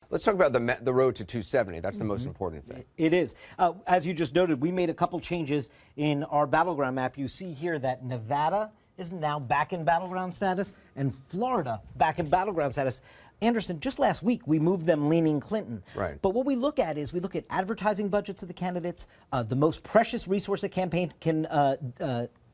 Let's talk about the road to 270. That's the most important thing. It is. As you just noted, we made a couple changes in our battleground map. You see here that Nevada is now back in battleground status and Florida back in battleground status. Anderson, just last week we moved them leaning Clinton. Right. But what we look at is we look at advertising budgets of the candidates. The most precious resource a campaign can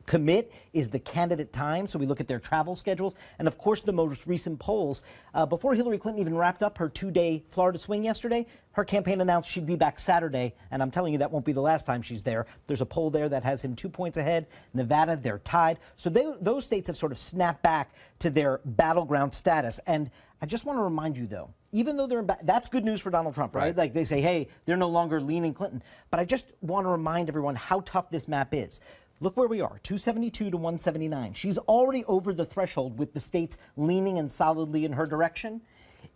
commit is the candidate time. So we look at their travel schedules. And of course, the most recent polls, before Hillary Clinton even wrapped up her 2-day Florida swing yesterday, her campaign announced she'd be back Saturday. And I'm telling you, that won't be the last time she's there. There's a poll there that has him 2 points ahead. Nevada, they're tied. So those states have sort of snapped back to their battleground status. And I just want to remind you, though, even though that's good news for Donald Trump, right? Like they say, hey, they're no longer leaning Clinton. But I just want to remind everyone how tough this map is. Look where we are, 272 to 179. She's already over the threshold with the states leaning and solidly in her direction.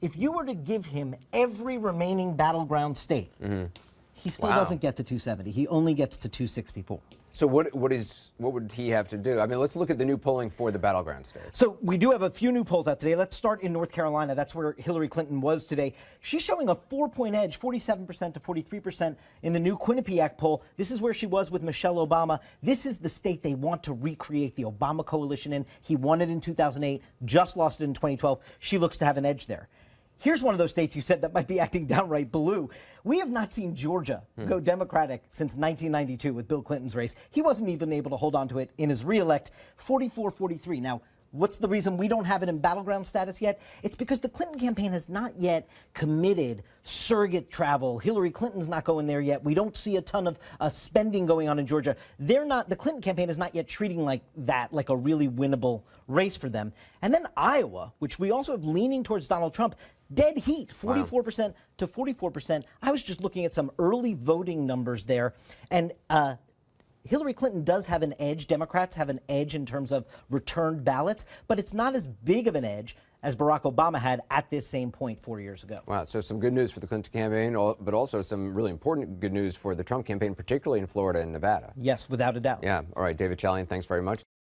If you were to give him every remaining battleground state, he still doesn't get to 270. He only gets to 264. So what would he have to do? I mean, let's look at the new polling for the battleground states. So we do have a few new polls out today. Let's start in North Carolina. That's where Hillary Clinton was today. She's showing a 4-point edge, 47% to 43% in the new Quinnipiac poll. This is where she was with Michelle Obama. This is the state they want to recreate the Obama coalition in. He won it in 2008, just lost it in 2012. She looks to have an edge there. Here's one of those states you said that might be acting downright blue. We have not seen Georgia go Democratic since 1992 with Bill Clinton's race. He wasn't even able to hold on to it in his reelect, 44-43. Now, what's the reason we don't have it in battleground status yet? It's because the Clinton campaign has not yet committed surrogate travel. Hillary Clinton's not going there yet. We don't see a ton of spending going on in Georgia. The Clinton campaign is not yet treating like a really winnable race for them. And then Iowa, which we also have leaning towards Donald Trump, dead heat, 44% to 44%. I was just looking at some early voting numbers there, and Hillary Clinton does have an edge. Democrats have an edge in terms of returned ballots, but it's not as big of an edge as Barack Obama had at this same point 4 years ago. Wow, so some good news for the Clinton campaign, but also some really important good news for the Trump campaign, particularly in Florida and Nevada. Yes, without a doubt. Yeah. All right, David Chalian, thanks very much.